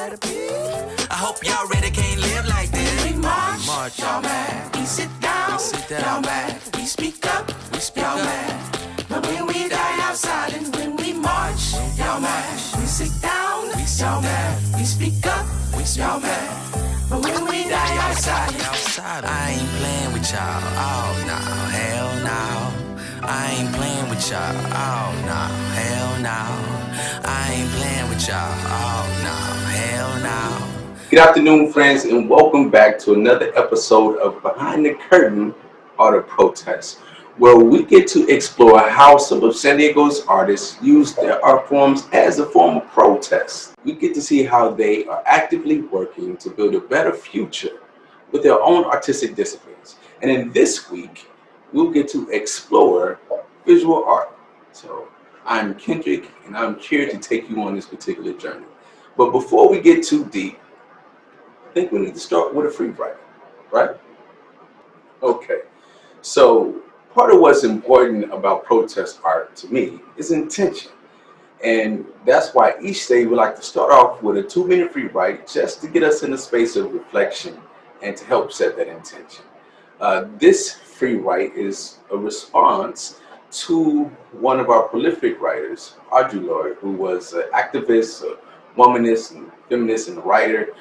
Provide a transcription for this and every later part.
quite a bit. I hope y'all ready, can't live like this. We march, y'all mad. We sit down, y'all mad. We speak up, y'all mad. But when we die outside and when we march, y'all mad. We sit down, y'all mad. We speak up, y'all mad. But when we die outside, I ain't playing with y'all. Oh no, hell no. I ain't playing with y'all. Oh no, hell no. I ain't playing with y'all. Oh no, hell no. Good afternoon, friends, and welcome back to another episode of Behind the Curtain Art of Protest, where we get to explore how some of San Diego's artists use their art forms as a form of protest. We get to see how they are actively working to build a better future with their own artistic disciplines. And in this week, we'll get to explore visual art. So I'm Kendrick, and I'm here to take you on this particular journey. But before we get too deep, I think we need to start with a free write, right? Okay, so part of what's important about protest art to me is intention. And that's why each day we like to start off with a 2-minute free write just to get us in a space of reflection and to help set that intention. This free write is a response to one of our prolific writers, Audre Lorde, who was an activist, a womanist, and feminist, and a writer.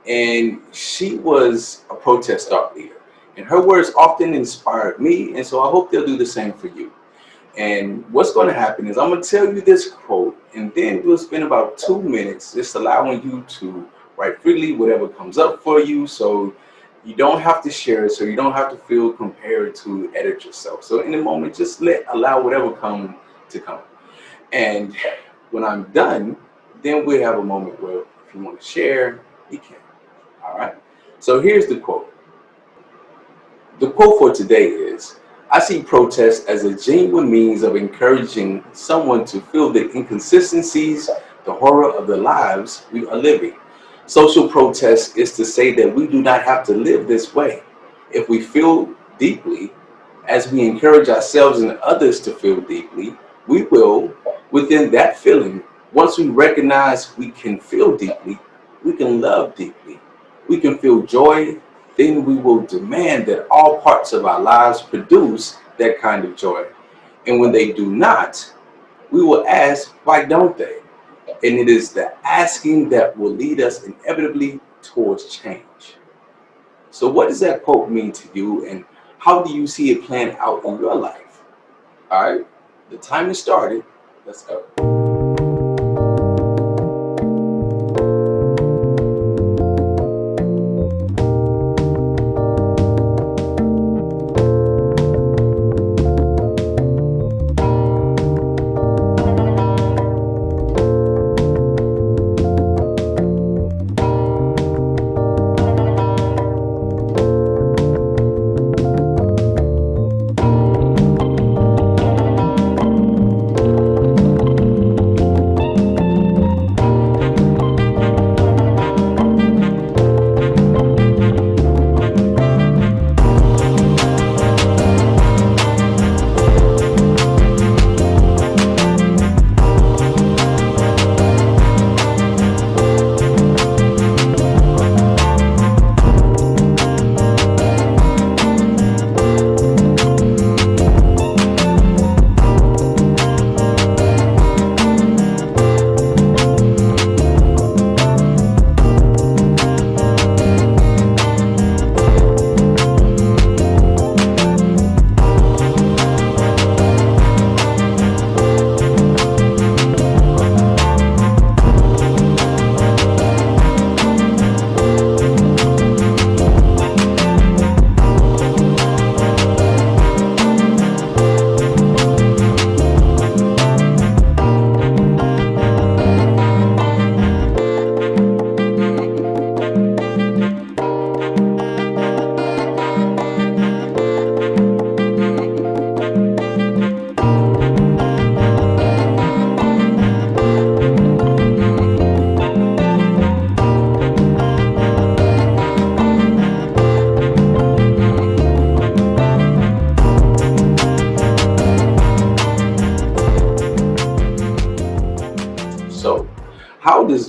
And she was a protest thought leader. And her words often inspired me, and so I hope they'll do the same for you. And what's going to happen is I'm going to tell you this quote, and then we'll spend about 2 minutes just allowing you to write freely whatever comes up for you, so you don't have to share it, so you don't have to feel compared to edit yourself. So in a moment, just allow whatever come to come. And when I'm done, then we'll have a moment where if you want to share, you can. All right. So here's the quote. The quote for today is, I see protest as a genuine means of encouraging someone to feel the inconsistencies, the horror of the lives we are living. Social protest is to say that we do not have to live this way. If we feel deeply, as we encourage ourselves and others to feel deeply, we will, within that feeling, once we recognize we can feel deeply, we can love deeply, we can feel joy, then we will demand that all parts of our lives produce that kind of joy. And when they do not, we will ask, why don't they? And it is the asking that will lead us inevitably towards change. So what does that quote mean to you, and how do you see it playing out in your life? All right, the time has started. Let's go.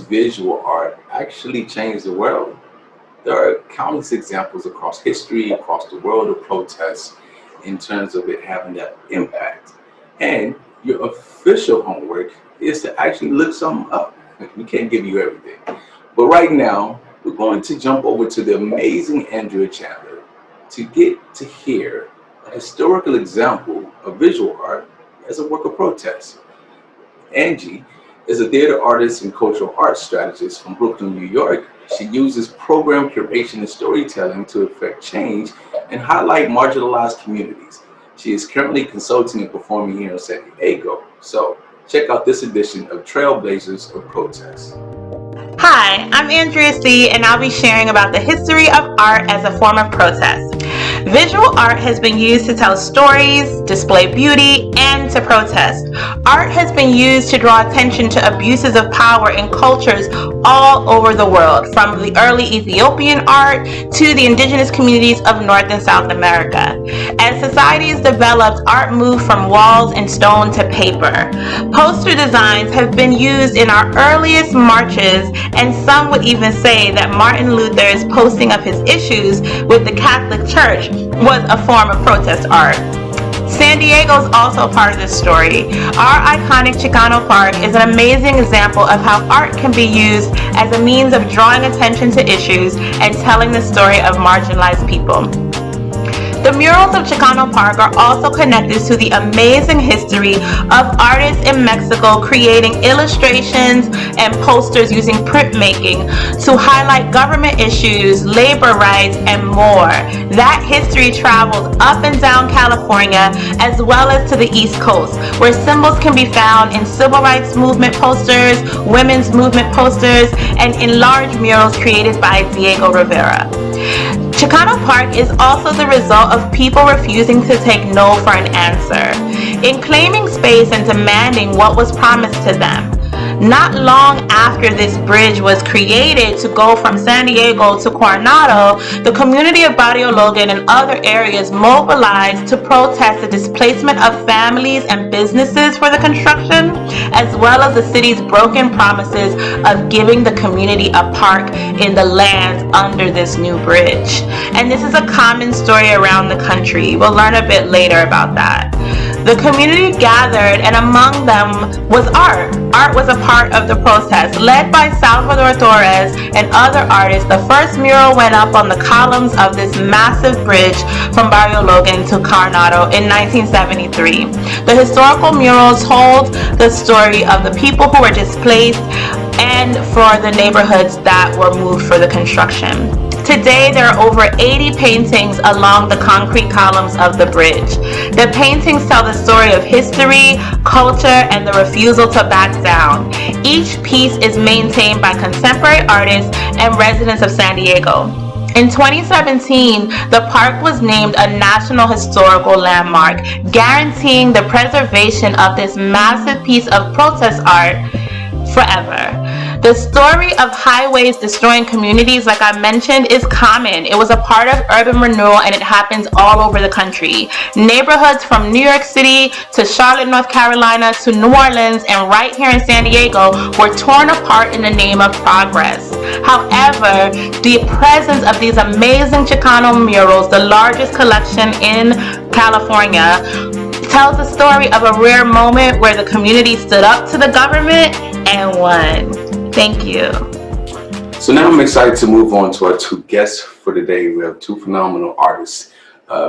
visual art actually changed the world. There are countless examples across history, across the world of protests in terms of it having that impact. And your official homework is to actually look something up. We can't give you everything. But right now, we're going to jump over to the amazing Andrea Chandler to get to hear a historical example of visual art as a work of protest. Angie is a theater artist and cultural arts strategist from Brooklyn, New York. She uses program curation and storytelling to effect change and highlight marginalized communities. She is currently consulting and performing here in San Diego. So check out this edition of Trailblazers of Protest. Hi, I'm Andrea C, and I'll be sharing about the history of art as a form of protest. Visual art has been used to tell stories, display beauty, and to protest. Art has been used to draw attention to abuses of power in cultures all over the world, from the early Ethiopian art to the indigenous communities of North and South America. As societies developed, art moved from walls and stone to paper. Poster designs have been used in our earliest marches, and some would even say that Martin Luther's posting of his issues with the Catholic Church was a form of protest art. San Diego is also part of this story. Our iconic Chicano Park is an amazing example of how art can be used as a means of drawing attention to issues and telling the story of marginalized people. The murals of Chicano Park are also connected to the amazing history of artists in Mexico creating illustrations and posters using printmaking to highlight government issues, labor rights, and more. That history travels up and down California as well as to the East Coast, where symbols can be found in civil rights movement posters, women's movement posters, and in large murals created by Diego Rivera. Chicano Park is also the result of people refusing to take no for an answer, in claiming space and demanding what was promised to them. Not long after this bridge was created to go from San Diego to Coronado, the community of Barrio Logan and other areas mobilized to protest the displacement of families and businesses for the construction, as well as the city's broken promises of giving the community a park in the land under this new bridge. And this is a common story around the country. We'll learn a bit later about that. The community gathered, and among them was art. Art was a part of the protest. Led by Salvador Torres and other artists, the first mural went up on the columns of this massive bridge from Barrio Logan to Coronado in 1973. The historical murals told the story of the people who were displaced and for the neighborhoods that were moved for the construction. Today, there are over 80 paintings along the concrete columns of the bridge. The paintings tell the story of history, culture, and the refusal to back down. Each piece is maintained by contemporary artists and residents of San Diego. In 2017, the park was named a National Historical Landmark, guaranteeing the preservation of this massive piece of protest art forever. The story of highways destroying communities, like I mentioned, is common. It was a part of urban renewal, and it happens all over the country. Neighborhoods from New York City to Charlotte, North Carolina to New Orleans and right here in San Diego were torn apart in the name of progress. However, the presence of these amazing Chicano murals, the largest collection in California, tells the story of a rare moment where the community stood up to the government and won. Thank you. So now I'm excited to move on to our two guests for today. We have two phenomenal artists,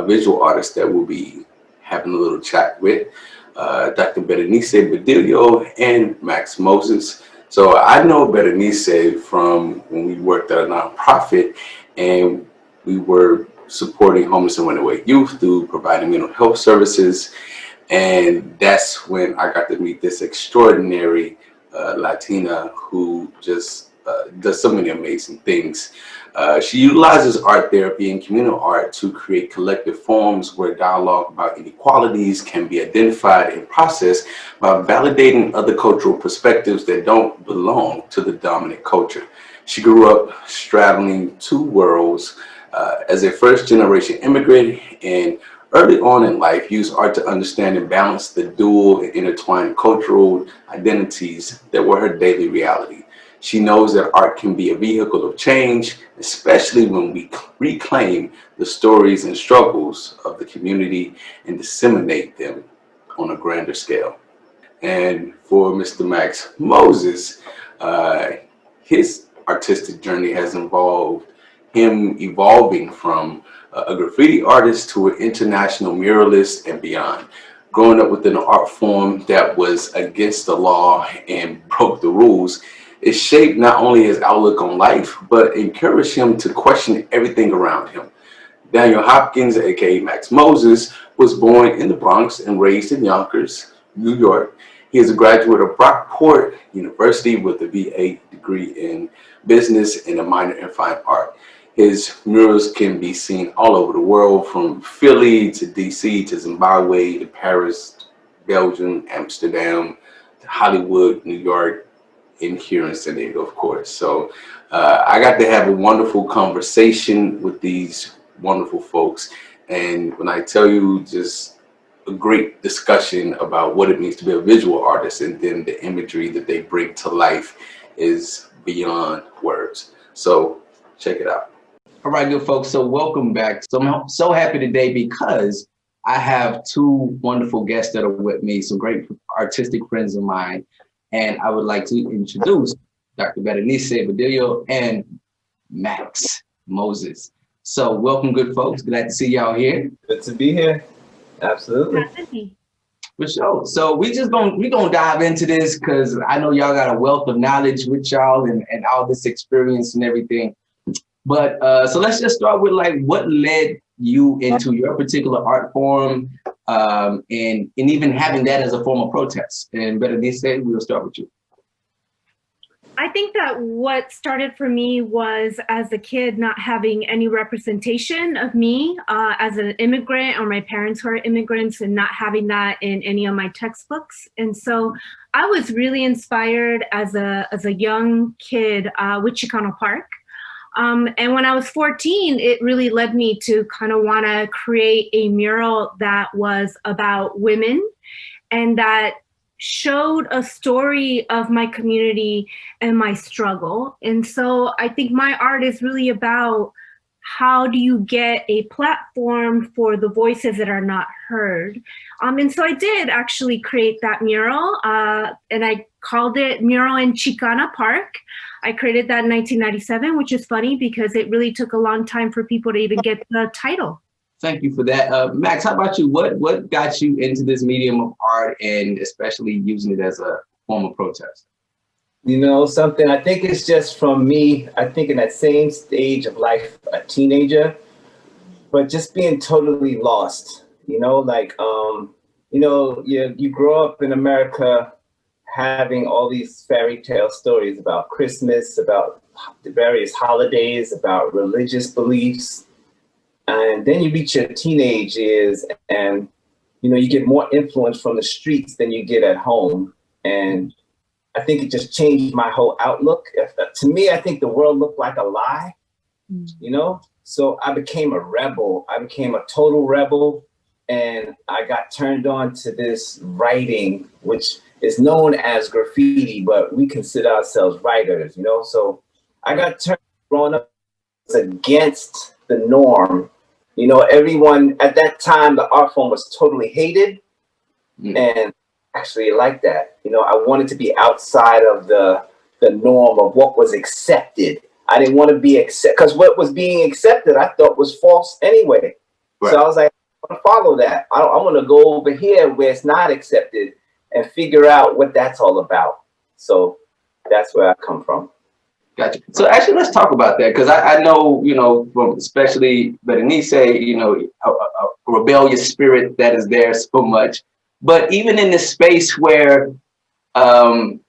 visual artists that we'll be having a little chat with, Dr. Berenice Badillo and Maxx Moses. So I know Berenice from when we worked at a nonprofit and we were supporting homeless and runaway youth through providing mental health services. And that's when I got to meet this extraordinary Latina who just does so many amazing things. She utilizes art therapy and communal art to create collective forms where dialogue about inequalities can be identified and processed by validating other cultural perspectives that don't belong to the dominant culture. She grew up straddling two worlds as a first-generation immigrant, and early on in life used art to understand and balance the dual and intertwined cultural identities that were her daily reality. She knows that art can be a vehicle of change, especially when we reclaim the stories and struggles of the community and disseminate them on a grander scale. And for Mr. Maxx Moses, his artistic journey has involved him evolving from a graffiti artist to an international muralist and beyond. Growing up within an art form that was against the law and broke the rules, it shaped not only his outlook on life, but encouraged him to question everything around him. Daniel Hopkins, aka Maxx Moses, was born in the Bronx and raised in Yonkers, New York. He is a graduate of Brockport University with a BA degree in business and a minor in fine art. His murals can be seen all over the world, from Philly to DC to Zimbabwe to Paris, Belgium, Amsterdam, to Hollywood, New York, and here in San Diego, of course. So I got to have a wonderful conversation with these wonderful folks. And when I tell you, just a great discussion about what it means to be a visual artist, and then the imagery that they bring to life is beyond words. So check it out. All right, good folks. So welcome back. So I'm so happy today because I have two wonderful guests that are with me, some great artistic friends of mine. And I would like to introduce Dr. Berenice Badillo and Maxx Moses. So welcome, good folks. Glad to see y'all here. Good to be here. Absolutely. For sure. So we're gonna dive into this because I know y'all got a wealth of knowledge with y'all and all this experience and everything. But so let's just start with like what led you into your particular art form, and even having that as a form of protest. And Berenice, we'll start with you. I think that what started for me was, as a kid, not having any representation of me as an immigrant, or my parents who are immigrants, and not having that in any of my textbooks. And so I was really inspired as a young kid with Chicano Park. And when I was 14, it really led me to kind of want to create a mural that was about women and that showed a story of my community and my struggle. And so I think my art is really about how do you get a platform for the voices that are not heard. And so I did actually create that mural, and I called it Mural in Chicana Park. I created that in 1997, which is funny because it really took a long time for people to even get the title. Thank you for that. Maxx, how about you? What got you into this medium of art, and especially using it as a form of protest? You know, something, I think it's just from me, I think in that same stage of life, a teenager, but just being totally lost, you know, like, you know, you grow up in America having all these fairy tale stories about Christmas, about the various holidays, about religious beliefs. And then you reach your teenage years and, you know, you get more influence from the streets than you get at home. And I think it just changed my whole outlook. To me, I think the world looked like a lie, you know? So I became a rebel. I became a total rebel. And I got turned on to this writing, which is known as graffiti, but we consider ourselves writers, you know? So I got turned growing up against the norm. You know, everyone at that time, the art form was totally hated. And actually like that. You know, I wanted to be outside of the norm of what was accepted. I didn't want to be accepted because what was being accepted, I thought was false anyway. Right. So I was like, I want to follow that. I want to go over here where it's not accepted and figure out what that's all about. So that's where I come from. Gotcha. So actually, let's talk about that, because I know, you know, from especially Berenice, you know, a rebellious spirit that is there so much. But even in this space where, when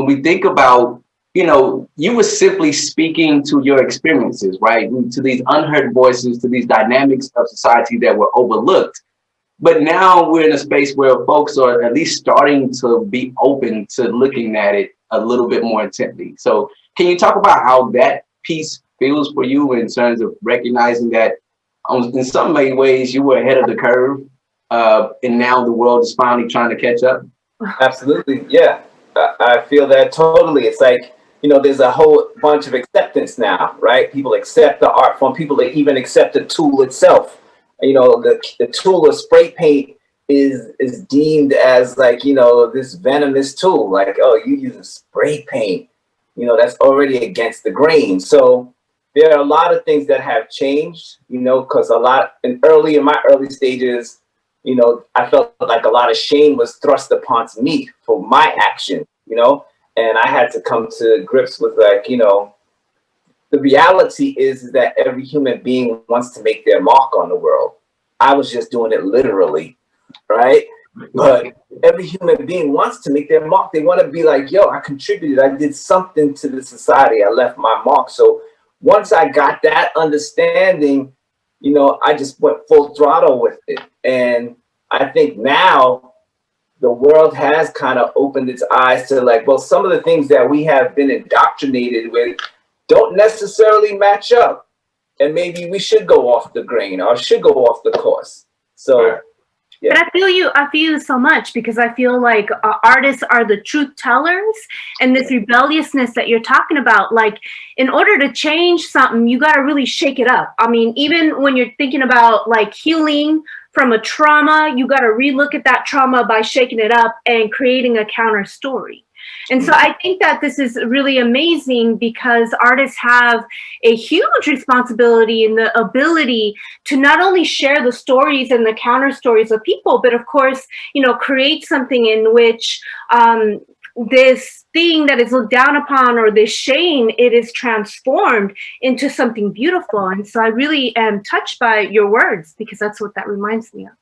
we think about, you know, you were simply speaking to your experiences, right? To these unheard voices, to these dynamics of society that were overlooked. But now we're in a space where folks are at least starting to be open to looking at it a little bit more intently. So can you talk about how that piece feels for you in terms of recognizing that in some ways you were ahead of the curve, and now the world is finally trying to catch up? Absolutely, yeah. I feel that totally. It's like there's a whole bunch of acceptance now, right? People accept the art form. People even accept the tool itself. The tool of spray paint is deemed as like, this venomous tool. Like, oh, you use a spray paint, that's already against the grain. So there are a lot of things that have changed, because in my early stages, I felt like a lot of shame was thrust upon me for my action, and I had to come to grips with like, the reality is that every human being wants to make their mark on the world. I was just doing it literally, right? But every human being wants to make their mark. They want to be like, yo, I contributed. I did something to the society. I left my mark. So once I got that understanding, I just went full throttle with it. And I think now the world has kind of opened its eyes to like, well, some of the things that we have been indoctrinated with don't necessarily match up. And maybe we should go off the grain or should go off the course. So, yeah. But I feel you so much, because I feel like artists are the truth tellers, and this rebelliousness that you're talking about, like in order to change something, you got to really shake it up. I mean, even when you're thinking about like healing from a trauma, you got to relook at that trauma by shaking it up and creating a counter story. And so I think that this is really amazing, because artists have a huge responsibility in the ability to not only share the stories and the counter stories of people, but of course, create something in which this thing that is looked down upon, or this shame, it is transformed into something beautiful. And so I really am touched by your words, because that's what that reminds me of.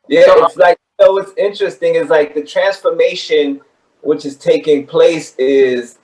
Yeah, it's like, what's interesting is like the transformation which is taking place is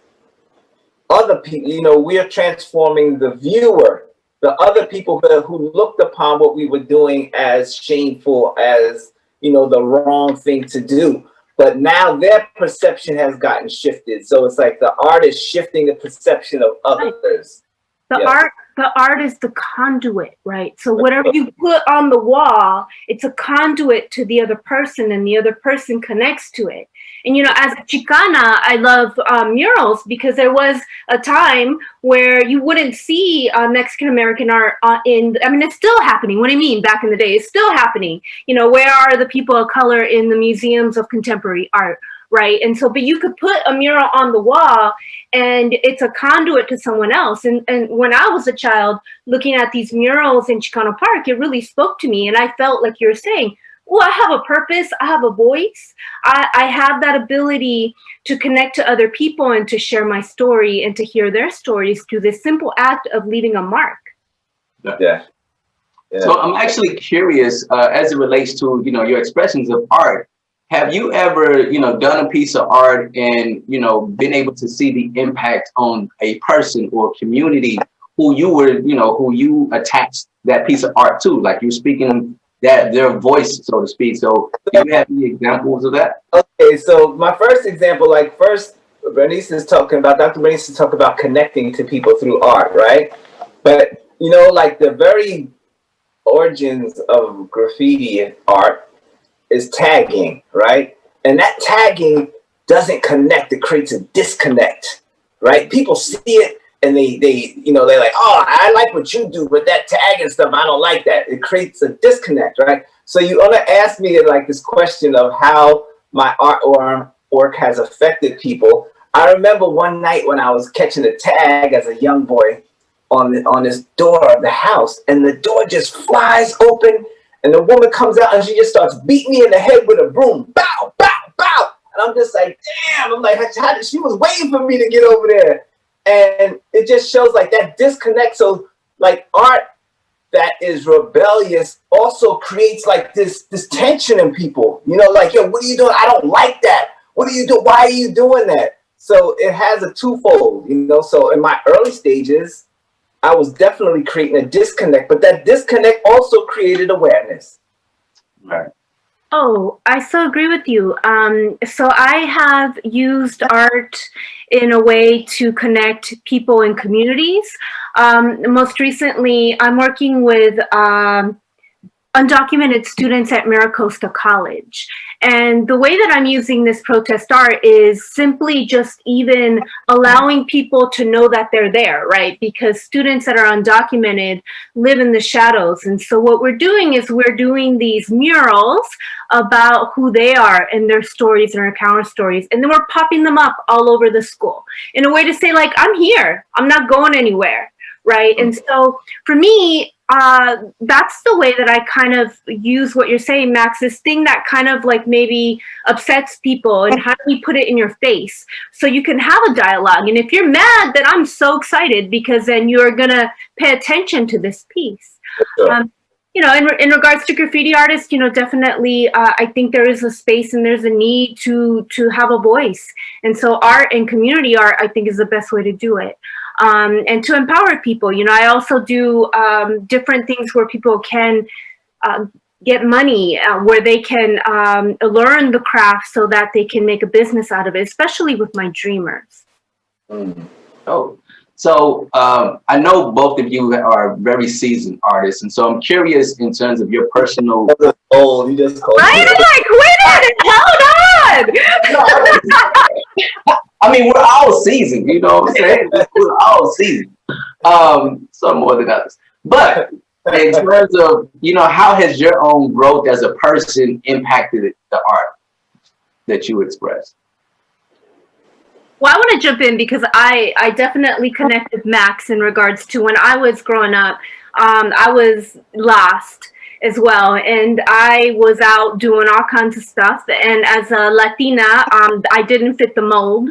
other people, we are transforming the viewer, the other people who looked upon what we were doing as shameful, as, the wrong thing to do. But now their perception has gotten shifted. So it's like the art is shifting the perception of others. The art is the conduit, right? So whatever you put on the wall, it's a conduit to the other person, and the other person connects to it. And, as a Chicana, I love murals, because there was a time where you wouldn't see Mexican-American art it's still happening. What do you mean back in the day? It's still happening. Where are the people of color in the museums of contemporary art? Right. And so, but you could put a mural on the wall and it's a conduit to someone else. And when I was a child looking at these murals in Chicano Park, it really spoke to me. And I felt like you're saying, well, I have a purpose. I have a voice. I have that ability to connect to other people and to share my story and to hear their stories through this simple act of leaving a mark. Yeah. So I'm actually curious as it relates to, your expressions of art. Have you ever, done a piece of art and, been able to see the impact on a person or community who you attached that piece of art to? Like you're speaking their voice, so to speak. So do you have any examples of that? Okay, so my first example, Dr. Berenice is talking about connecting to people through art, right? But, the very origins of graffiti art is tagging, right? And that tagging doesn't connect, it creates a disconnect, right? People see it and they're like, oh, I like what you do, but that tag and stuff, I don't like that. It creates a disconnect, right? So you want to ask me this question of how my artwork has affected people. I remember one night when I was catching a tag as a young boy on this door of the house, and the door just flies open, and the woman comes out and she just starts beating me in the head with a broom. Bow, bow, bow. And I'm just like, damn. I'm like, she was waiting for me to get over there. And it just shows that disconnect. So art that is rebellious also creates this tension in people. Yo, what are you doing? I don't like that. What are you doing? Why are you doing that? So it has a twofold, So in my early stages, I was definitely creating a disconnect, but that disconnect also created awareness. Right. Oh, I so agree with you. So I have used art in a way to connect people and communities. Most recently, I'm working with undocumented students at Maricosta College. And the way that I'm using this protest art is simply just even allowing people to know that they're there, right? Because students that are undocumented live in the shadows. And so what we're doing is we're doing these murals about who they are and their stories and their counter stories. And then we're popping them up all over the school in a way to say, like, I'm here, I'm not going anywhere, right? And so for me, that's the way that I kind of use what you're saying, Max, this thing that kind of like maybe upsets people, and how do we put it in your face so you can have a dialogue. And if you're mad, then I'm so excited, because then you're gonna pay attention to this piece. Sure. You know, in regards to graffiti artists, you know, definitely, I think there is a space and there's a need to have a voice. And so art and community art, I think, is the best way to do it. And to empower people. You know, I also do different things where people can get money, where they can learn the craft so that they can make a business out of it, especially with my dreamers. Oh, so I know both of you are very seasoned artists, and so I'm curious in terms of your personal. Oh, you just called Right? I'm like, wait a minute, hold on. I mean, we're all seasoned, you know what I'm saying? We're all seasoned. Some more than others. But in terms of, you know, how has your own growth as a person impacted the art that you express? Well, I want to jump in because I definitely connect with Max in regards to when I was growing up. I was lost as well, and I was out doing all kinds of stuff. And as a Latina, I didn't fit the mold.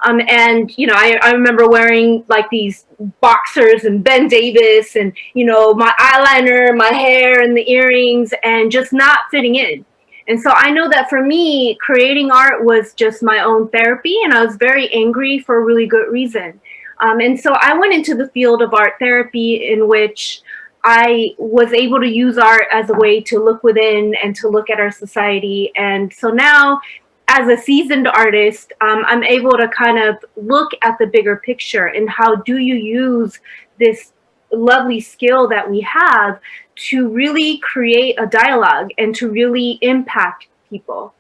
And, you know, I remember wearing like these boxers and Ben Davis and, you know, my eyeliner, my hair and the earrings, and just not fitting in. And so I know that for me, creating art was just my own therapy, and I was very angry for a really good reason. And so I went into the field of art therapy, in which I was able to use art as a way to look within and to look at our society. And so now, as a seasoned artist, I'm able to kind of look at the bigger picture and how do you use this lovely skill that we have to really create a dialogue and to really impact people.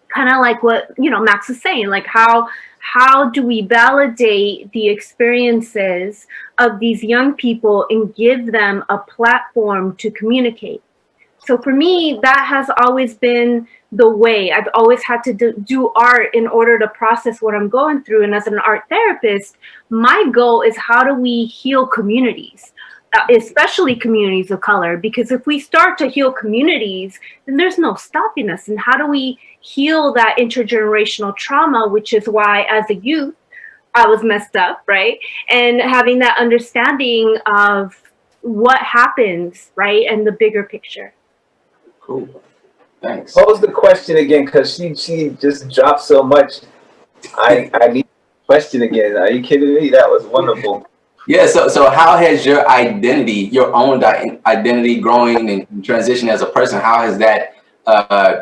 Kind of like what, you know, Max is saying, like how do we validate the experiences of these young people and give them a platform to communicate? So for me, that has always been the way. I've always had to do art in order to process what I'm going through. And as an art therapist, my goal is how do we heal communities, especially communities of color? Because if we start to heal communities, then there's no stopping us. And how do we heal that intergenerational trauma, which is why as a youth, I was messed up, right? And having that understanding of what happens, right? And the bigger picture. Cool. Thanks. Pose the question again, because she just dropped so much. I need the question again. Are you kidding me? That was wonderful. Yeah, so how has your identity, your own identity growing and transition as a person, how has that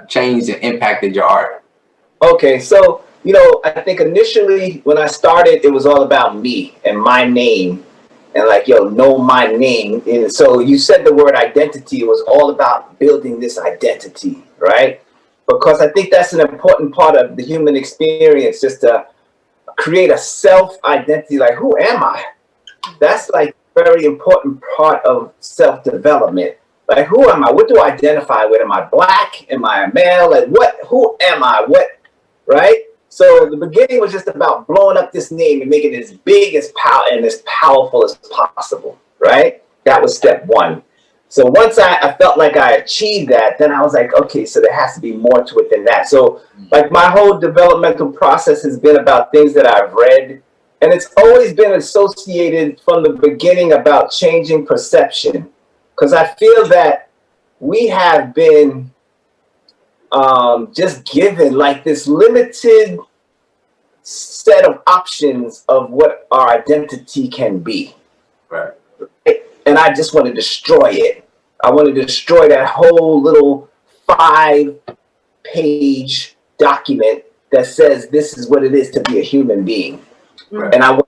changed and impacted your art? Okay, so, you know, I think initially when I started, it was all about me and my name. And like, yo, know my name. And so you said the word identity. It was all about building this identity, right? Because I think that's an important part of the human experience, just to create a self-identity. Like, who am I? That's like a very important part of self-development. Like, who am I? What do I identify with? Am I black? Am I a male? Like, who am I? What, right? So the beginning was just about blowing up this name and making it as big as as powerful as possible, right? That was step one. So once I felt like I achieved that, then I was like, okay, so there has to be more to it than that. So like my whole developmental process has been about things that I've read, and it's always been associated from the beginning about changing perception. Because I feel that we have been just given like this limited set of options of what our identity can be. Right. And I just want to destroy it. I want to destroy that whole little 5-page document that says this is what it is to be a human being. Right. And I want to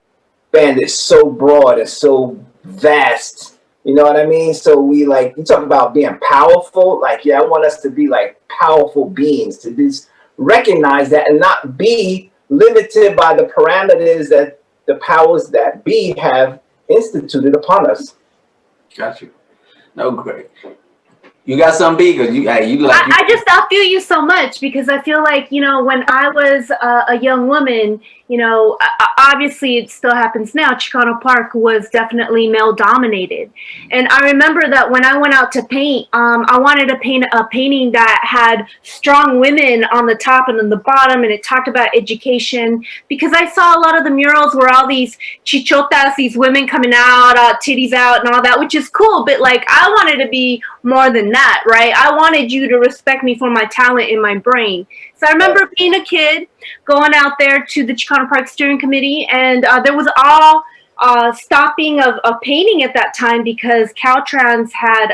expand it so broad and so vast, You know what I mean? So we like, you talk about being powerful. Like, yeah, I want us to be like powerful beings, to just recognize that and not be limited by the parameters that the powers that be have instituted upon us. Got you. No, great. You got some big, or I feel you so much, because I feel like, when I was a young woman, obviously it still happens now. Chicano Park was definitely male dominated. And I remember that when I went out to paint, I wanted to paint a painting that had strong women on the top and on the bottom, and it talked about education, because I saw a lot of the murals where all these chichotas, these women coming out, titties out and all that, which is cool. But like, I wanted to be more than that, right? I wanted you to respect me for my talent in my brain. So I remember being a kid, going out there to the Chicano Park Steering Committee, and there was all stopping of painting at that time, because Caltrans had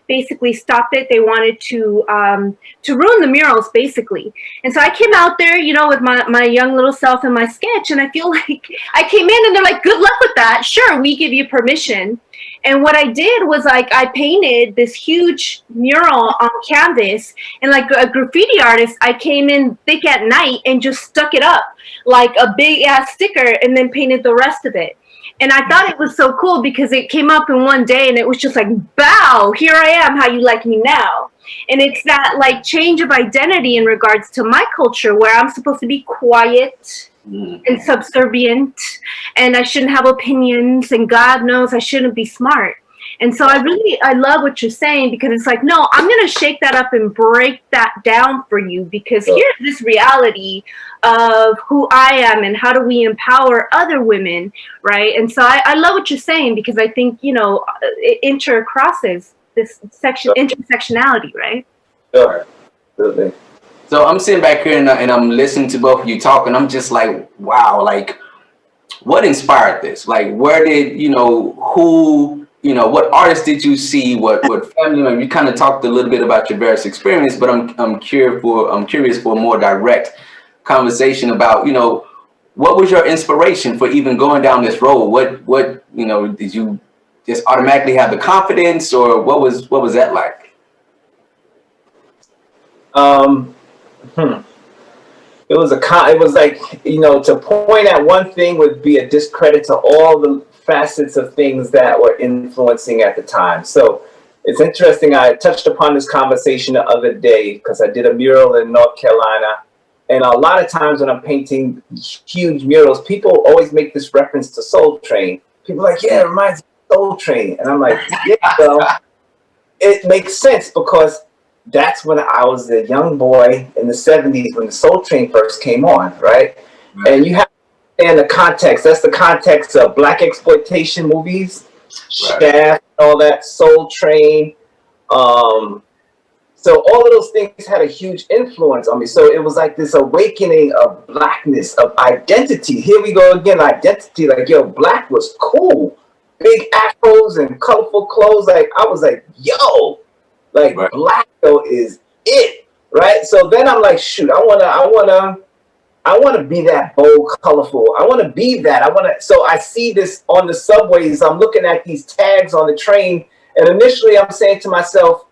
basically stopped it. They wanted to ruin the murals, basically. And so I came out there, with my young little self and my sketch, and I feel like I came in and they're like, good luck with that. Sure, we give you permission. And what I did was, like, I painted this huge mural on canvas, and like a graffiti artist, I came in thick at night and just stuck it up like a big ass sticker, and then painted the rest of it. And I thought it was so cool because it came up in one day and it was just like, bow, here I am, how you like me now. And it's that like change of identity in regards to my culture, where I'm supposed to be quiet and subservient, and I shouldn't have opinions, and God knows I shouldn't be smart. And so I love what you're saying, because it's like, no, I'm going to shake that up and break that down for you, because here's this reality of who I am and how do we empower other women, right? And so I love what you're saying, because I think, it intercrosses this intersectionality, right? Sure. Absolutely. So I'm sitting back here and I'm listening to both of you talk, and I'm just like, wow, like, what inspired this? Like, where did, who, what artists did you see? What family member? You kind of talked a little bit about your various experience, but I'm curious for a more direct conversation about, what was your inspiration for even going down this road? What did you just automatically have the confidence, or what was that like? It was like, to point at one thing would be a discredit to all the facets of things that were influencing at the time. So it's interesting. I touched upon this conversation the other day because I did a mural in North Carolina. And a lot of times when I'm painting huge murals, people always make this reference to Soul Train. People are like, yeah, it reminds me of Soul Train. And I'm like, yeah, well, it makes sense, because that's when I was a young boy in the 70s when the Soul Train first came on, right? And you have to understand the context. That's the context of Black exploitation movies, Shaft, all that, Soul Train. So all of those things had a huge influence on me. So it was like this awakening of Blackness, of identity. Here we go again, identity. Like, yo, Black was cool. Big afros and colorful clothes. Like, I was like, yo, like, Black though is it, right? So then I'm like, shoot, I wanna be that bold, colorful. I wanna be that. So I see this on the subways. I'm looking at these tags on the train, and initially I'm saying to myself,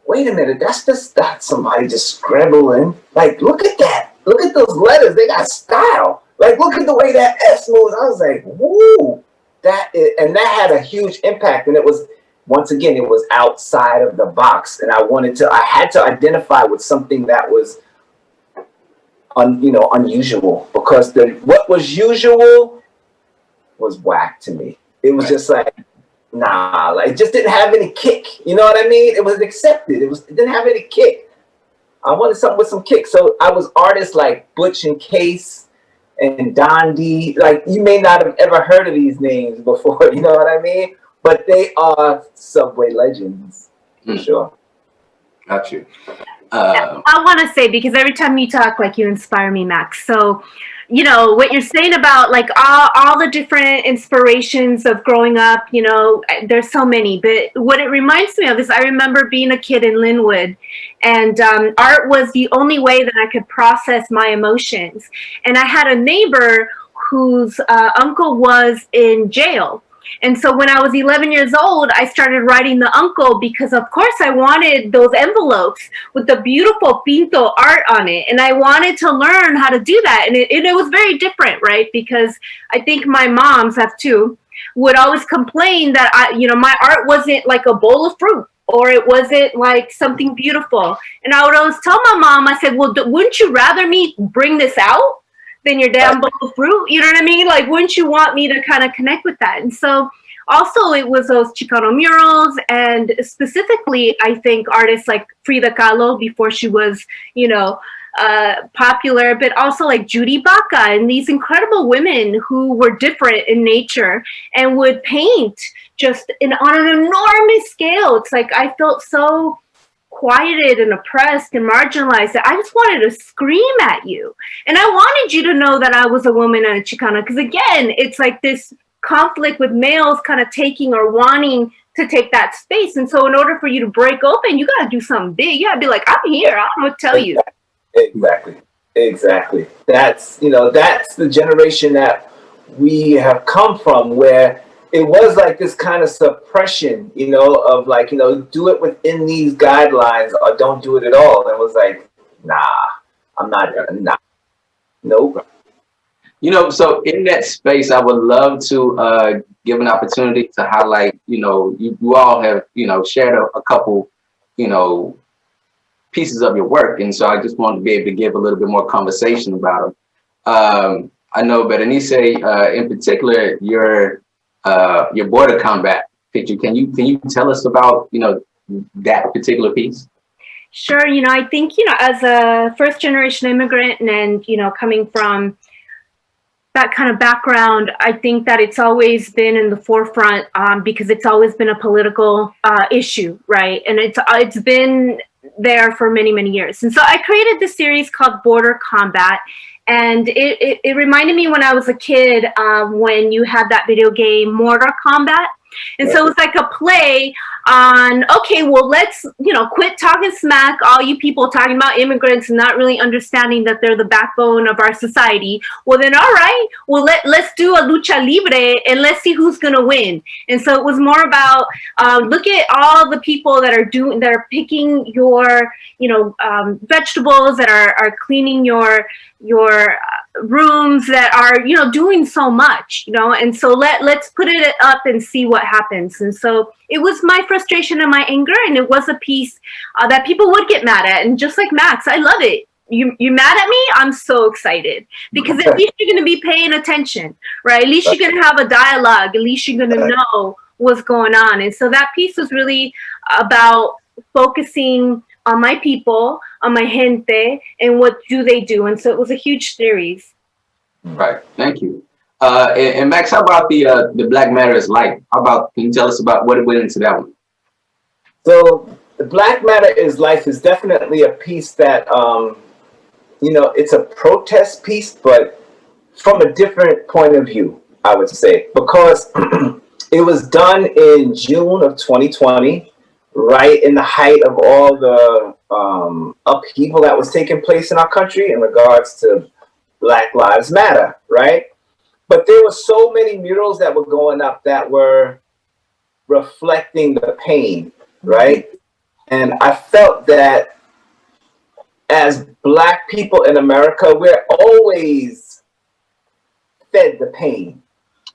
wait a minute, that's just not somebody just scribbling. Like, look at that. Look at those letters. They got style. Like, look at the way that S moves. I was like, woo. And that had a huge impact. And it was, once again, it was outside of the box. And I had to identify with something that was, unusual. Because what was usual was whack to me. It was just like, nah, like, it just didn't have any kick. You know what I mean? It was accepted. It didn't have any kick. I wanted something with some kick. So I was artists like Butch and Case and Don D. Like, you may not have ever heard of these names before, you know what I mean? But they are subway legends, for sure. Got you. I want to say, because every time you talk, like, you inspire me, Max. So, what you're saying about, like, all the different inspirations of growing up, there's so many. But what it reminds me of is, I remember being a kid in Linwood, and art was the only way that I could process my emotions. And I had a neighbor whose uncle was in jail And so when I was 11 years old, I started writing the uncle because, of course, I wanted those envelopes with the beautiful pinto art on it. And I wanted to learn how to do that. And it was very different, right? Because I think my moms have too, would always complain that my art wasn't like a bowl of fruit, or it wasn't like something beautiful. And I would always tell my mom, I said, well, wouldn't you rather me bring this out than your damn bowl of fruit? You know what I mean? Like, wouldn't you want me to kind of connect with that? And so also it was those Chicano murals, and specifically, I think artists like Frida Kahlo before she was, popular, but also like Judy Baca and these incredible women who were different in nature and would paint just on an enormous scale. It's like I felt so quieted and oppressed and marginalized that I just wanted to scream at you. And I wanted you to know that I was a woman and a Chicana, because again, it's like this conflict with males kind of taking or wanting to take that space. And so in order for you to break open, you got to do something big. You got to be like, I'm here. I'm going to tell you. Exactly. That's the generation that we have come from, where it was like this kind of suppression, of like, do it within these guidelines or don't do it at all. And it was like, nah, I'm not gonna, nope. So in that space, I would love to give an opportunity to highlight, you all have, shared a couple, pieces of your work. And so I just wanted to be able to give a little bit more conversation about them. I know Berenice, in particular, your border combat picture. Can you tell us about, that particular piece? Sure. I think, as a first generation immigrant and, coming from that kind of background, I think that it's always been in the forefront because it's always been a political issue, right? And it's been there for many, many years. And so I created this series called Border Combat. And it reminded me when I was a kid, when you had that video game Mortal Kombat. And so it was like a play on, okay, well, let's, quit talking smack, all you people talking about immigrants and not really understanding that they're the backbone of our society. Well, then, all right, well, let's do a lucha libre and let's see who's going to win. And so it was more about, look at all the people that are picking your, vegetables, that are cleaning your rooms, that are, doing so much, and so let's put it up and see what happens. And so it was my frustration and my anger, and it was a piece that people would get mad at. And just like Maxx, I love it. You mad at me? I'm so excited, because at least you're going to be paying attention, right? At least you're going to have a dialogue. At least you're going to know what's going on. And so that piece was really about focusing on my people, on my gente, and what do they do. And so it was a huge series. Right. Thank you. And Maxx, how about the Black Matter is Life? Can you tell us about what went into that one? So the Black Matter is Life is definitely a piece that, it's a protest piece, but from a different point of view, I would say, because it was done in June of 2020, right in the height of all the upheaval that was taking place in our country in regards to Black Lives Matter, right? But there were so many murals that were going up that were reflecting the pain, right? And I felt that as Black people in America, we're always fed the pain.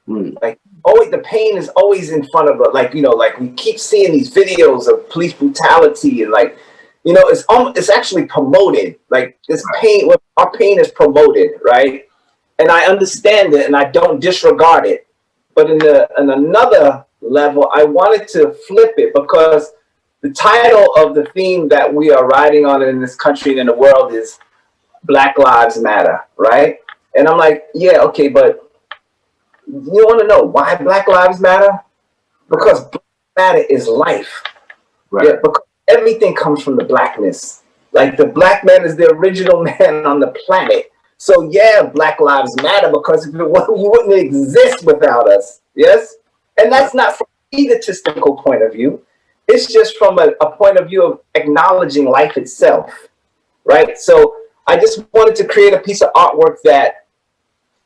Like, always, the pain is always in front of us. Like, like we keep seeing these videos of police brutality, and like, it's actually promoted. Like, this pain, our pain is promoted, right? And I understand it, and I don't disregard it. But in another level, I wanted to flip it, because the title of the theme that we are riding on in this country and in the world is Black Lives Matter, right? And I'm like, yeah, okay, but you want to know why Black Lives Matter? Because Black matter is life. Right. Yeah, because everything comes from the Blackness. Like, the Black man is the original man on the planet. So yeah, Black Lives Matter, because if you wouldn't exist without us. Yes? And that's not from an egotistical point of view. It's just from a point of view of acknowledging life itself. Right? So I just wanted to create a piece of artwork that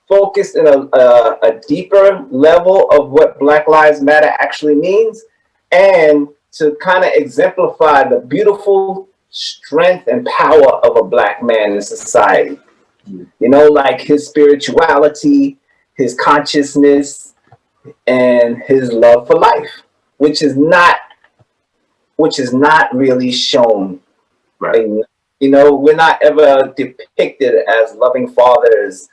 focused in a deeper level of what Black Lives Matter actually means, and to kind of exemplify the beautiful strength and power of a Black man in society. You know, like his spirituality, his consciousness, and his love for life, which is not really shown. Right. You know, we're not ever depicted as loving fathers,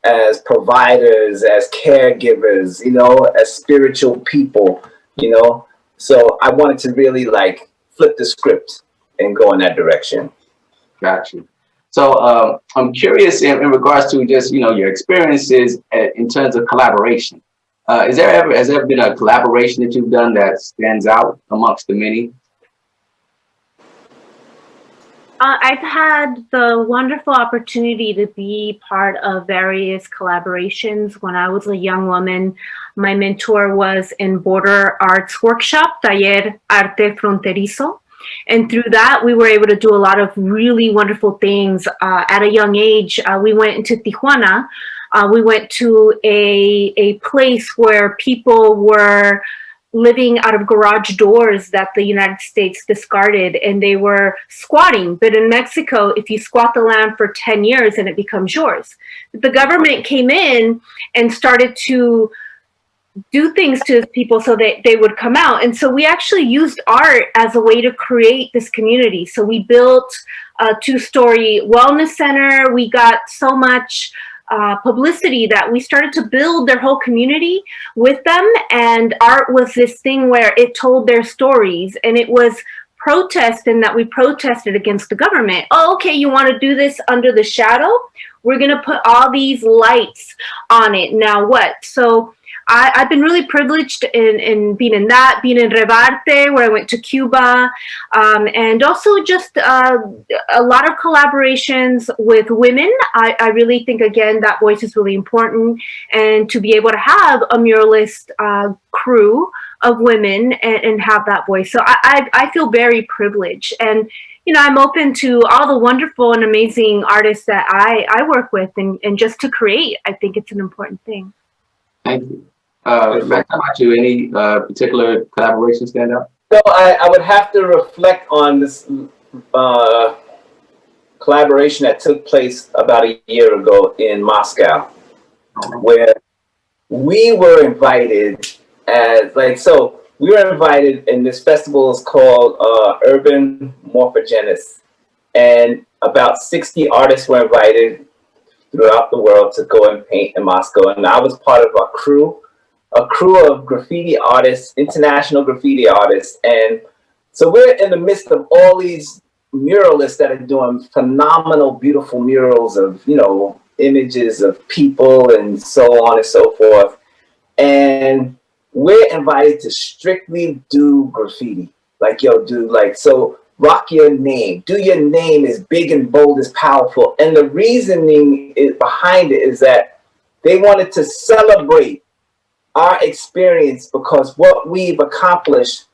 as providers, as caregivers, you know, as spiritual people, you know. So I wanted to really like flip the script and go in that direction. Gotcha. So I'm curious in regards to just, you know, your experiences in terms of collaboration. Has there ever been a collaboration that you've done that stands out amongst the many? I've had the wonderful opportunity to be part of various collaborations. When I was a young woman, my mentor was in Border Arts Workshop, Taller Arte Fronterizo. And through that, we were able to do a lot of really wonderful things. At a young age, we went into Tijuana. We went to a place where people were living out of garage doors that the United States discarded, and they were squatting. But in Mexico, if you squat the land for 10 years and it becomes yours. The government came in and started to do things to people so that they would come out. And so we actually used art as a way to create this community. So we built a 2-story wellness center. We got so much publicity that we started to build their whole community with them. And art was this thing where it told their stories, and it was protest in that we protested against the government. Oh, okay, you want to do this under the shadow? We're going to put all these lights on it. Now what? So I've been really privileged in being in that, being in Revarte, where I went to Cuba, and also just a lot of collaborations with women. I really think, again, that voice is really important, and to be able to have a muralist crew of women and have that voice. So I feel very privileged. And, you know, I'm open to all the wonderful and amazing artists that I work with, and just to create, I think it's an important thing. Thank you. Max, how about you? Any particular collaboration stand out? So I would have to reflect on this collaboration that took place about a year ago in Moscow, where we were invited as we were invited, and this festival is called Urban Morphogenesis, and about 60 artists were invited throughout the world to go and paint in Moscow, and I was part of a crew of graffiti artists, international graffiti artists. And so we're in the midst of all these muralists that are doing phenomenal, beautiful murals of, you know, images of people and so on and so forth. And we're invited to strictly do graffiti. Like, yo, dude, like, so rock your name. Do your name is big and bold, is powerful. And the reasoning behind it is that they wanted to celebrate our experience, because what we've accomplished,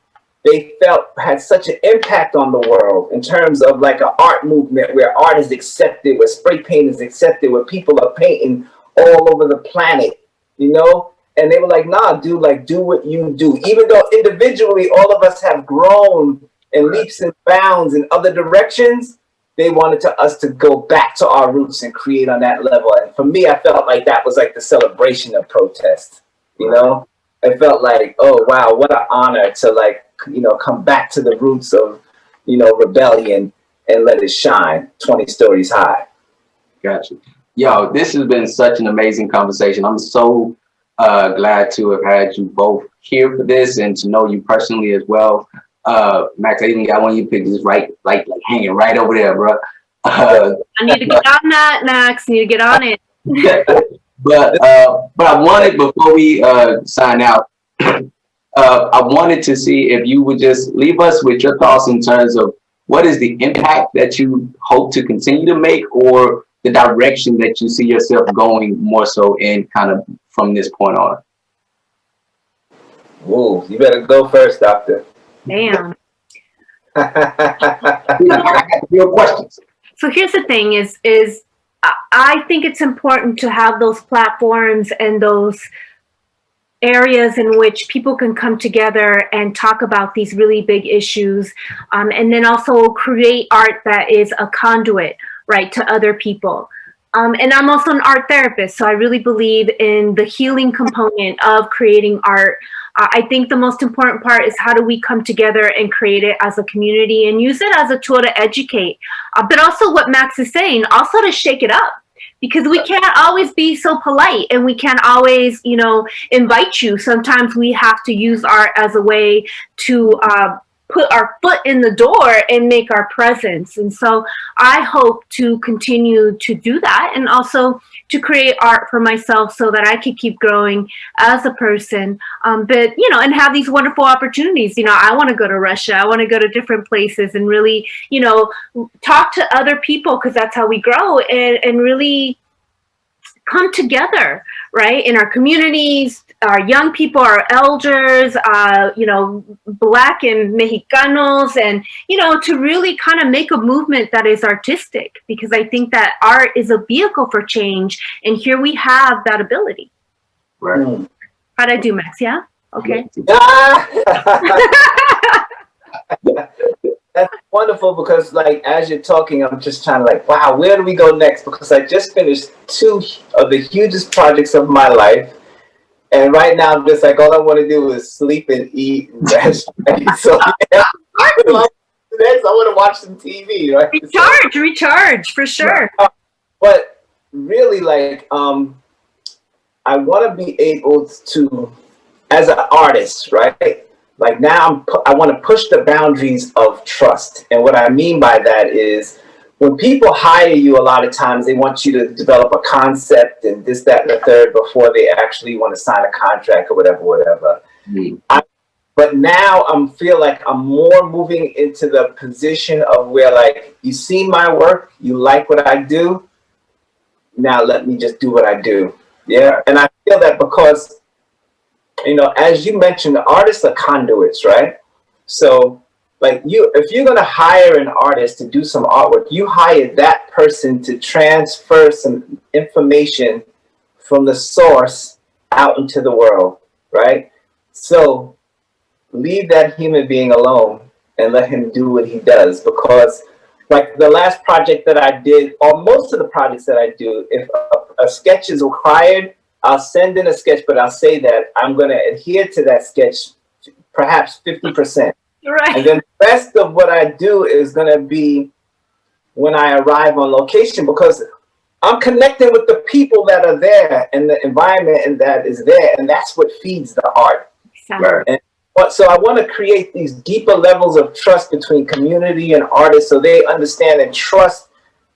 they felt had such an impact on the world in terms of like an art movement where art is accepted, where spray paint is accepted, where people are painting all over the planet, you know? And they were like, nah, dude, like, do what you do. Even though individually all of us have grown in leaps and bounds in other directions, they wanted us to go back to our roots and create on that level. And for me, I felt like that was like the celebration of protest. You know, I felt like, oh, wow, what an honor to, like, you know, come back to the roots of, you know, rebellion and let it shine 20 stories high. Gotcha. Yo, this has been such an amazing conversation. I'm so glad to have had you both here for this and to know you personally as well. Max, I even got one of you pictures like hanging right over there, bro. I need to get on that, Max. Need to get on it. But I wanted, before we sign out, I wanted to see if you would just leave us with your thoughts in terms of what is the impact that you hope to continue to make, or the direction that you see yourself going more so in kind of from this point on. Whoa, you better go first, Doctor. Damn. Real questions. So here's the thing is I think it's important to have those platforms and those areas in which people can come together and talk about these really big issues, and then also create art that is a conduit, right, to other people. And I'm also an art therapist, so I really believe in the healing component of creating art. I think the most important part is how do we come together and create it as a community and use it as a tool to educate, but also what Maxx is saying, also to shake it up, because we can't always be so polite and we can't always, invite you. Sometimes we have to use art as a way to put our foot in the door and make our presence. And so I hope to continue to do that, and also to create art for myself so that I could keep growing as a person. But, and have these wonderful opportunities. I want to go to Russia. I want to go to different places and really, talk to other people, because that's how we grow, and really come together, right, in our communities, our young people, our elders, Black and Mexicanos, and, to really kind of make a movement that is artistic, because I think that art is a vehicle for change, and here we have that ability. Right. How'd I do, Maxx? Yeah? Okay. That's wonderful, because as you're talking, I'm just trying to wow, where do we go next? Because I just finished 2 of the hugest projects of my life. And right now, I'm just all I want to do is sleep and eat and rest. So next, I want to watch some TV, right? Recharge, for sure. But really, I want to be able to, as an artist, right? Now I want to push the boundaries of trust. And what I mean by that is, when people hire you, a lot of times they want you to develop a concept and this, that, and the third before they actually want to sign a contract or whatever. Mm-hmm. But now I feel like I'm more moving into the position of where you see my work, you like what I do, now let me just do what I do. Yeah. And I feel that because, as you mentioned, the artists are conduits, right? So if you're going to hire an artist to do some artwork, you hire that person to transfer some information from the source out into the world, right? So leave that human being alone and let him do what he does. Because the last project that I did, or most of the projects that I do, if a sketch is required, I'll send in a sketch, but I'll say that I'm going to adhere to that sketch perhaps 50%. Right. And then the rest of what I do is going to be when I arrive on location, because I'm connecting with the people that are there and the environment and that is there. And that's what feeds the art. Exactly. So I want to create these deeper levels of trust between community and artists, so they understand and trust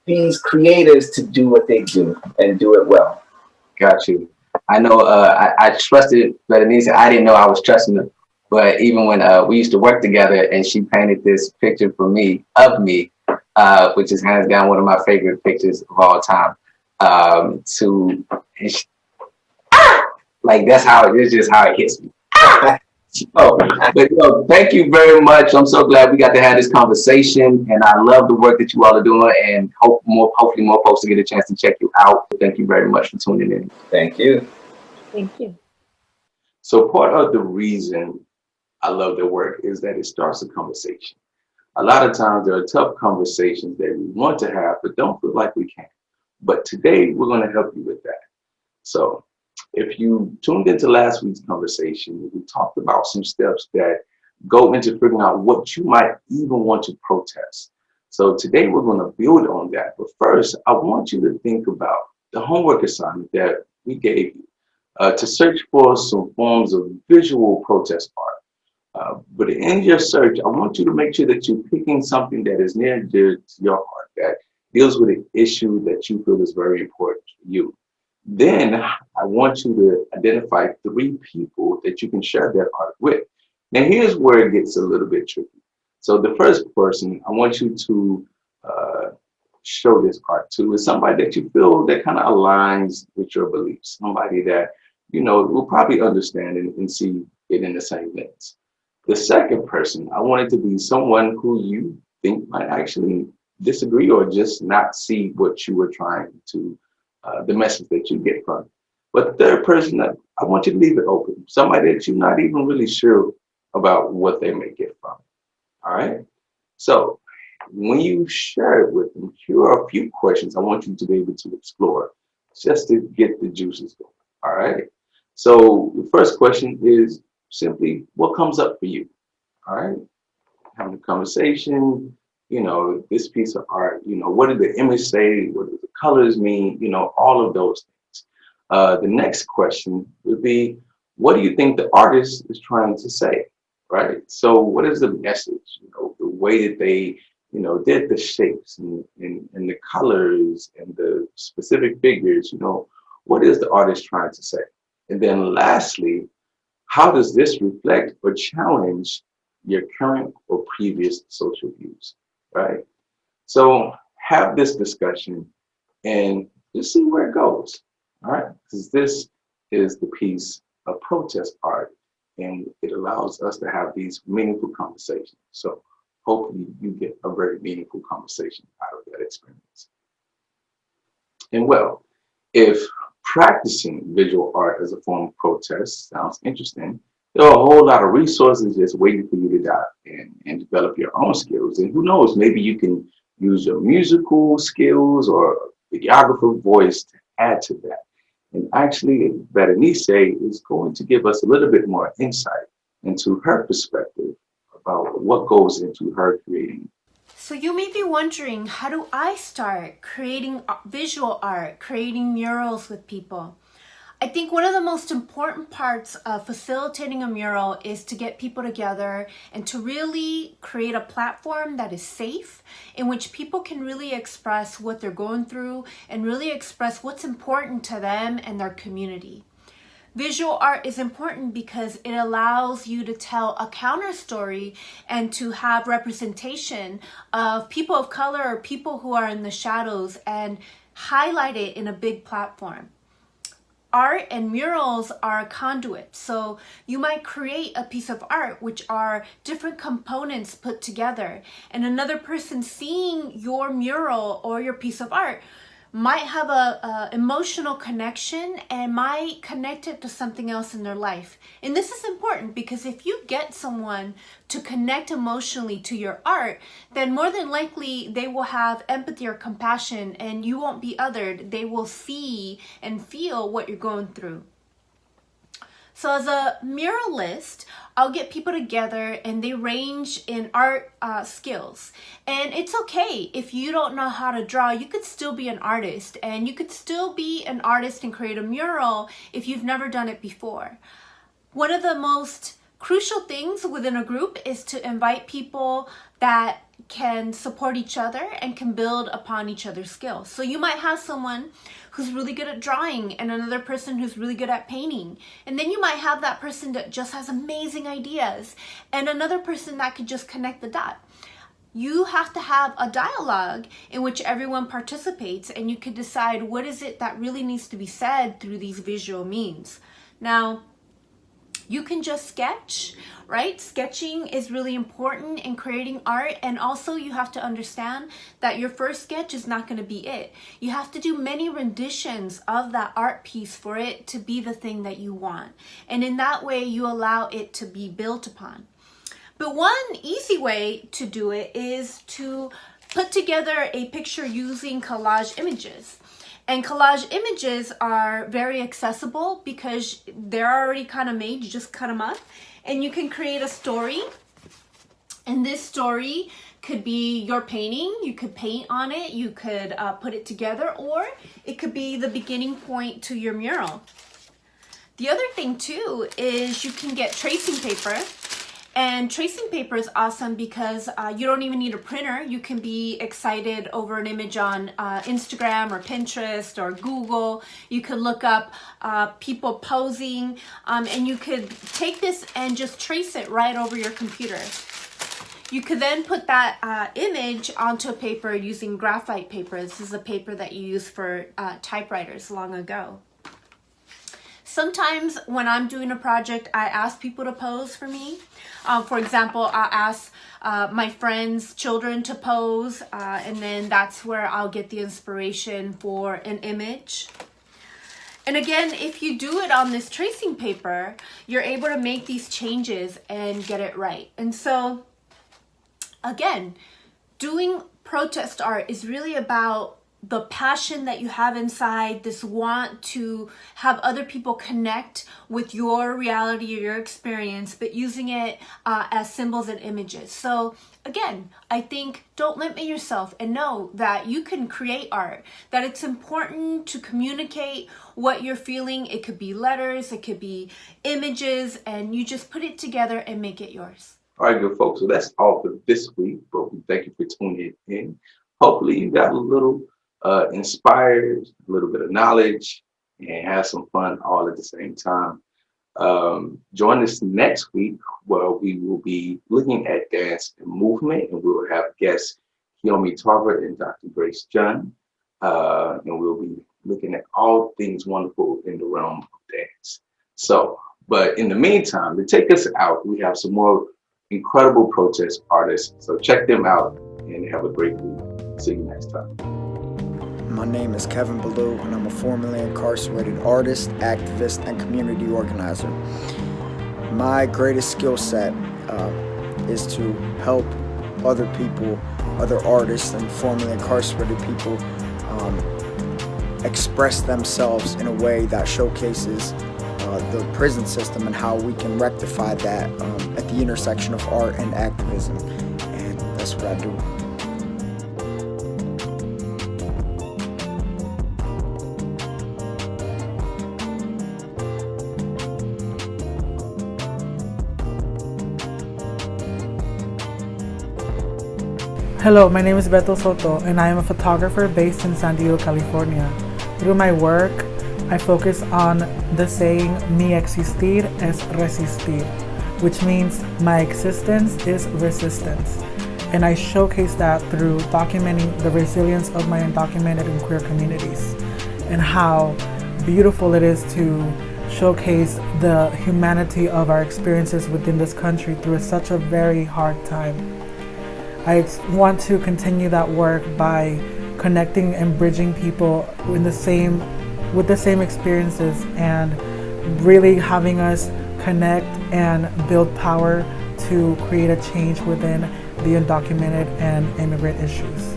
these creators to do what they do and do it well. Got you. I know I trusted Berenice. I didn't know I was trusting her. But even when we used to work together and she painted this picture for me, of me, which is hands down one of my favorite pictures of all time, that's how it is, just how it hits me. But thank you very much. I'm so glad we got to have this conversation, and I love the work that you all are doing, and hopefully more folks to get a chance to check you out. Thank you very much for tuning in. Thank you. Thank you. So part of the reason I love their work is that it starts a conversation. A lot of times there are tough conversations that we want to have, but don't feel like we can. But today we're going to help you with that. So if you tuned into last week's conversation, we talked about some steps that go into figuring out what you might even want to protest. So today we're going to build on that. But first, I want you to think about the homework assignment that we gave you to search for some forms of visual protest art. But in your search, I want you to make sure that you're picking something that is near and dear to your heart, that deals with an issue that you feel is very important to you. Then I want you to identify 3 people that you can share that art with. Now, here's where it gets a little bit tricky. So the first person I want you to show this art to is somebody that you feel that kind of aligns with your beliefs, somebody that, will probably understand and see it in the same lens. The second person, I want it to be someone who you think might actually disagree or just not see what you were trying to, the message that you get from it. But the third person, I want you to leave it open. Somebody that you're not even really sure about what they may get from it. All right. So when you share it with them, here are a few questions I want you to be able to explore just to get the juices going. All right. So the first question is simply, what comes up for you? All right. Having a conversation, this piece of art, what did the image say? What do the colors mean? All of those things. The next question would be, what do you think the artist is trying to say? Right. So what is the message? The way that they, did the shapes and the colors and the specific figures, what is the artist trying to say? And then lastly, how does this reflect or challenge your current or previous social views, right? So have this discussion and just see where it goes, all right? Because this is the piece of protest art, and it allows us to have these meaningful conversations. So hopefully you get a very meaningful conversation out of that experience. And well, if practicing visual art as a form of protest sounds interesting, there are a whole lot of resources just waiting for you to dive in and develop your own skills. And who knows, maybe you can use your musical skills or videographer voice to add to that. And actually, Berenice is going to give us a little bit more insight into her perspective about what goes into her creating. So you may be wondering, how do I start creating visual art, creating murals with people? I think one of the most important parts of facilitating a mural is to get people together and to really create a platform that is safe, in which people can really express what they're going through and really express what's important to them and their community. Visual art is important because it allows you to tell a counter story and to have representation of people of color or people who are in the shadows and highlight it in a big platform. Art and murals are a conduit. So you might create a piece of art which are different components put together, and another person seeing your mural or your piece of art might have a emotional connection and might connect it to something else in their life. And this is important because if you get someone to connect emotionally to your art, then more than likely they will have empathy or compassion, and you won't be othered. They will see and feel what you're going through. So as a muralist, I'll get people together and they range in art skills. And it's okay if you don't know how to draw, you could still be an artist. And you could still be an artist and create a mural if you've never done it before. One of the most crucial things within a group is to invite people that can support each other and can build upon each other's skills. So you might have someone who's really good at drawing and another person who's really good at painting. And then you might have that person that just has amazing ideas and another person that could just connect the dot. You have to have a dialogue in which everyone participates, and you can decide what is it that really needs to be said through these visual means. Now, you can just sketch, right? Sketching is really important in creating art, and also you have to understand that your first sketch is not going to be it. You have to do many renditions of that art piece for it to be the thing that you want. And in that way, you allow it to be built upon. But one easy way to do it is to put together a picture using collage images. And collage images are very accessible because they're already kind of made. You just cut them up and you can create a story. And this story could be your painting. You could paint on it. You could put it together, or it could be the beginning point to your mural. The other thing too is you can get tracing paper. And tracing paper is awesome because you don't even need a printer. You can be excited over an image on Instagram or Pinterest or Google. You could look up people posing, and you could take this and just trace it right over your computer. You could then put that image onto a paper using graphite paper. This is a paper that you used for typewriters long ago. Sometimes when I'm doing a project, I ask people to pose for me. For example, I'll ask my friends' children to pose, and then that's where I'll get the inspiration for an image. And again, if you do it on this tracing paper, you're able to make these changes and get it right. And so, again, doing protest art is really about the passion that you have inside, this want to have other people connect with your reality or your experience, but using it as symbols and images. So again, I think don't limit yourself and know that you can create art, that it's important to communicate what you're feeling. It could be letters, it could be images, and you just put it together and make it yours. All right, good folks. So that's all for this week, but we thank you for tuning in. Hopefully you got a little inspired, a little bit of knowledge, and have some fun all at the same time. Join us next week where we will be looking at dance and movement, and we will have guests Kiyomi Tarver and Dr. Grace John, and we'll be looking at all things wonderful in the realm of dance. So, but in the meantime, to take us out, we have some more incredible protest artists. So check them out and have a great week. See you next time. My name is Kevin Ballou, and I'm a formerly incarcerated artist, activist, and community organizer. My greatest skill set is to help other people, other artists, and formerly incarcerated people express themselves in a way that showcases the prison system and how we can rectify that at the intersection of art and activism. And that's what I do. Hello, my name is Beto Soto, and I am a photographer based in San Diego, California. Through my work, I focus on the saying, mi existir es resistir, which means my existence is resistance. And I showcase that through documenting the resilience of my undocumented and queer communities, and how beautiful it is to showcase the humanity of our experiences within this country through such a very hard time. I want to continue that work by connecting and bridging people with the same experiences, and really having us connect and build power to create a change within the undocumented and immigrant issues.